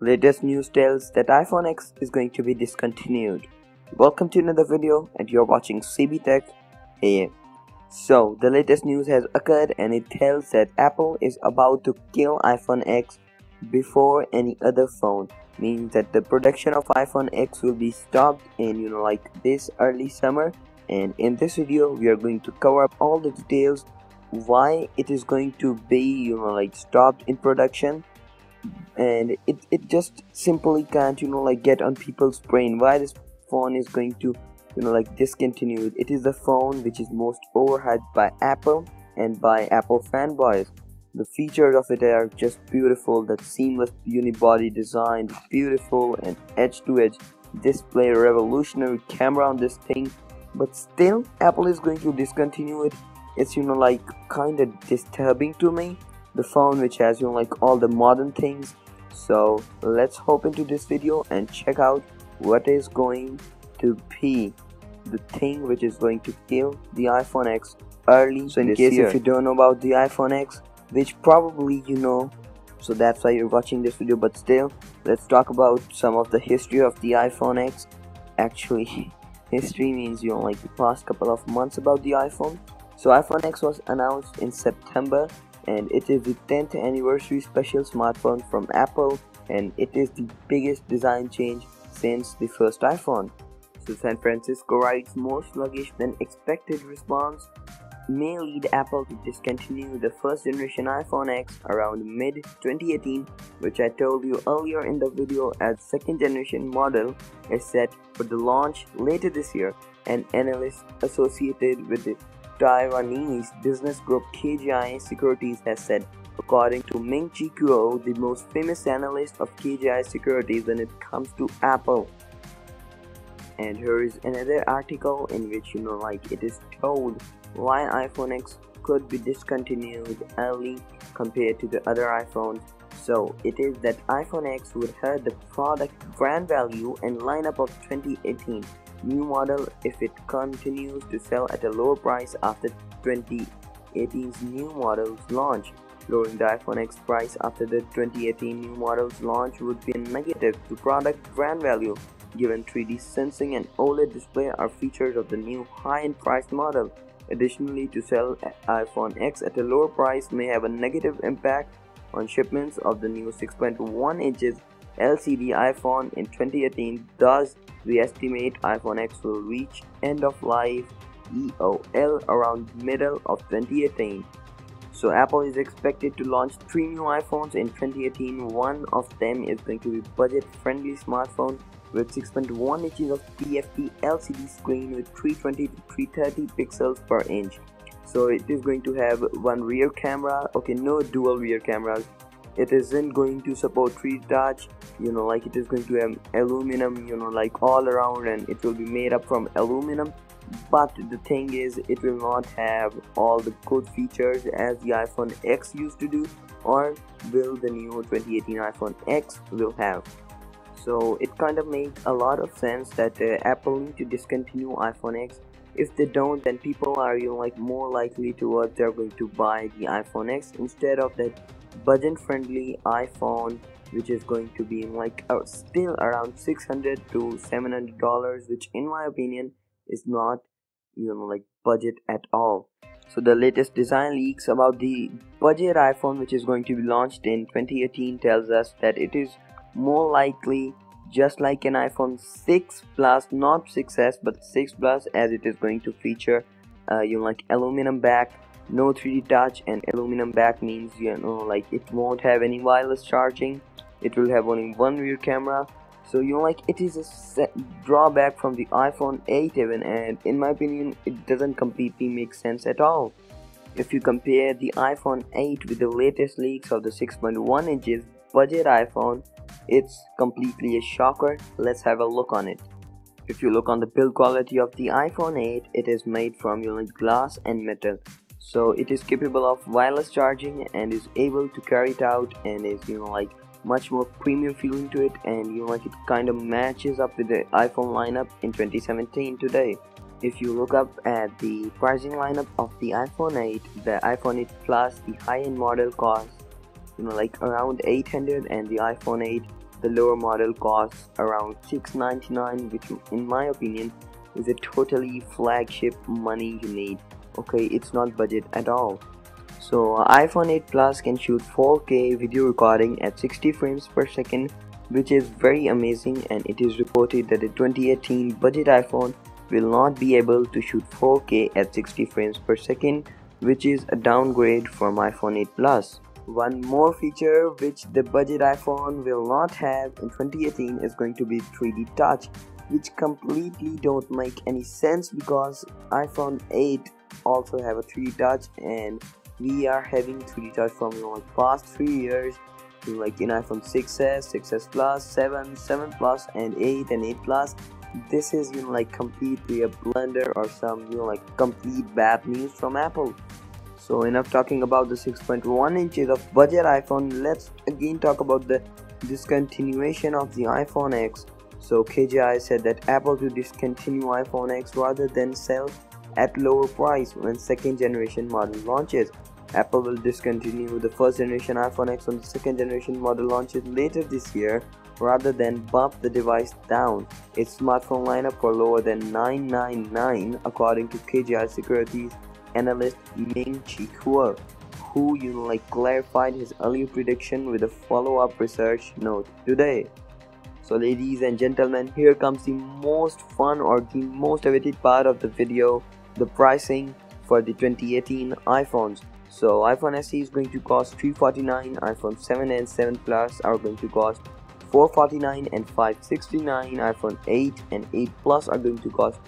Latest news tells that iPhone X is going to be discontinued. Welcome to another video and you're watching CBTech AM. So the latest news has occurred and it tells that Apple is about to kill iPhone X before any other phone. Means that the production of iPhone X will be stopped in this early summer, and in this video we are going to cover up all the details why it is going to be stopped in production, and it just simply can't get on people's brain why this phone is going to discontinued. It is the phone which is most overhyped by Apple and by Apple fanboys. The features of it are just beautiful. That seamless unibody design, beautiful and edge-to-edge display, revolutionary camera on this thing. But still, Apple is going to discontinue it. It's kind of disturbing to me. The phone which has all the modern things. So let's hop into this video and check out what is going to be the thing which is going to kill the iPhone X early. So in case if you don't know about the iPhone X, which probably you know, so that's why you're watching this video, but still, let's talk about some of the history of the iPhone X. Actually, history means the past couple of months about the iPhone. So iPhone X was announced in September, and it is the 10th anniversary special smartphone from Apple, and it is the biggest design change since the first iPhone. So San Francisco writes, more sluggish than expected response may lead Apple to discontinue the first generation iPhone X around mid-2018, which I told you earlier in the video, as second generation model is set for the launch later this year. An analyst associated with the Taiwanese business group KGI Securities has said, according to Ming Chi Kuo, the most famous analyst of KGI Securities when it comes to Apple. And here is another article in which it is told why iPhone X could be discontinued early compared to the other iPhones. So it is that iPhone X would hurt the product brand value and lineup of 2018 new model if it continues to sell at a lower price after 2018's new model's launch. Lowering the iPhone X price after the 2018 new model's launch would be a negative to product brand value, given 3D sensing and OLED display are features of the new high-end priced model. Additionally, to sell iPhone X at a lower price may have a negative impact on shipments of the new 6.1 inches LCD iPhone in 2018. Thus, we estimate iPhone X will reach end of life EOL around middle of 2018. So Apple is expected to launch 3 new iPhones in 2018. One of them is going to be budget-friendly smartphone with 6.1 inches of TFT LCD screen with 320 to 330 pixels per inch. So it is going to have one rear camera. Okay, no dual rear cameras. It isn't going to support 3D touch. It is going to have aluminum, all around, and it will be made up from aluminum. But the thing is, it will not have all the good features as the iPhone X used to do, or will the new 2018 iPhone X will have. So it kind of makes a lot of sense that Apple need to discontinue iPhone X. If they don't, then people are more likely towards they're going to buy the iPhone X instead of that budget-friendly iPhone, which is going to be still around $600 to $700, which in my opinion is not budget at all. So the latest design leaks about the budget iPhone which is going to be launched in 2018 tells us that it is more likely just like an iPhone 6 Plus, not 6s but 6 Plus, as it is going to feature aluminum back, no 3D touch, and aluminum back means it won't have any wireless charging. It will have only one rear camera. So it is a drawback from the iPhone 8 even, and in my opinion it doesn't completely make sense at all. If you compare the iPhone 8 with the latest leaks of the 6.1 inches budget iPhone, it's completely a shocker. Let's have a look on it. If you look on the build quality of the iPhone 8, it is made from glass and metal. So it is capable of wireless charging and is able to carry it out, and is much more premium feeling to it, and it kind of matches up with the iPhone lineup in 2017 today. If you look up at the pricing lineup of the iPhone 8, the iPhone 8 Plus, the high-end model costs around $800, and the iPhone 8 the lower model costs around $699, which in my opinion is a totally flagship money you need. Okay, it's not budget at all. So iPhone 8 Plus can shoot 4K video recording at 60 frames per second, which is very amazing, and it is reported that the 2018 budget iPhone will not be able to shoot 4K at 60 frames per second, which is a downgrade from iPhone 8 Plus. One more feature which the budget iPhone will not have in 2018 is going to be 3D Touch, which completely don't make any sense because iPhone 8 also have a 3D Touch, and we are having 3D Touch from past 3 years, like in iPhone 6s, 6s Plus, 7, 7 Plus, and 8 and 8 Plus. This is completely a blunder or some complete bad news from Apple. So enough talking about the 6.1 inches of budget iPhone. Let's again talk about the discontinuation of the iPhone X. So KGI said that Apple to discontinue iPhone X rather than sell at lower price when second generation model launches. Apple will discontinue the first generation iPhone X when the second generation model launches later this year rather than bump the device down its smartphone lineup for lower than $999, according to KGI Securities analyst Ming-Chi Kuo, who clarified his earlier prediction with a follow-up research note today. So ladies and gentlemen, here comes the most fun or the most awaited part of the video, the pricing for the 2018 iPhones. So iPhone SE is going to cost $349, iPhone 7 and 7 Plus are going to cost $449 and $569, iPhone 8 and 8 Plus are going to cost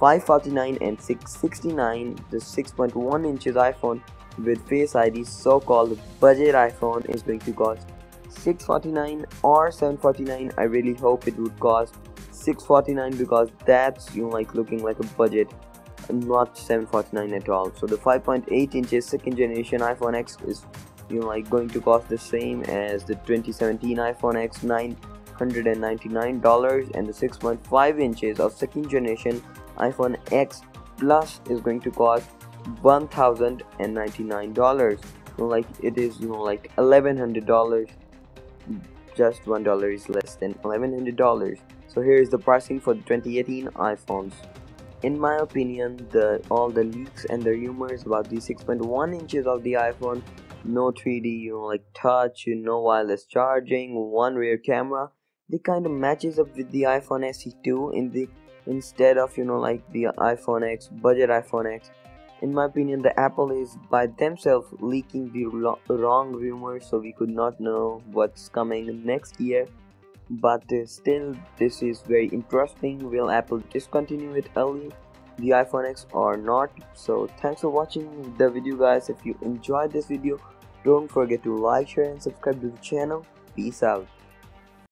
$549 and $669. The 6.1 inches iPhone with Face ID, so-called budget iPhone, is going to cost $649 or $749. I really hope it would cost $649 because that's looking like a budget, not $749 at all. So the 5.8 inches second generation iPhone X is going to cost the same as the 2017 iPhone X, $999, and the 6.5 inches of second generation iPhone X Plus is going to cost $1,099. It is $1,100, just $1 is less than $1,100. So here is the pricing for the 2018 iPhones. In my opinion, all the leaks and the rumors about the 6.1 inches of the iPhone, no 3D touch, no wireless charging, one rear camera, they kind of matches up with the iPhone SE2 instead of the iPhone X, budget iPhone X. In my opinion, the Apple is by themselves leaking the wrong rumors, so we could not know what's coming next year. But still, this is very interesting. Will Apple discontinue it early, the iPhone X, or not? So thanks for watching the video, guys. If you enjoyed this video, don't forget to like, share and subscribe to the channel. Peace out.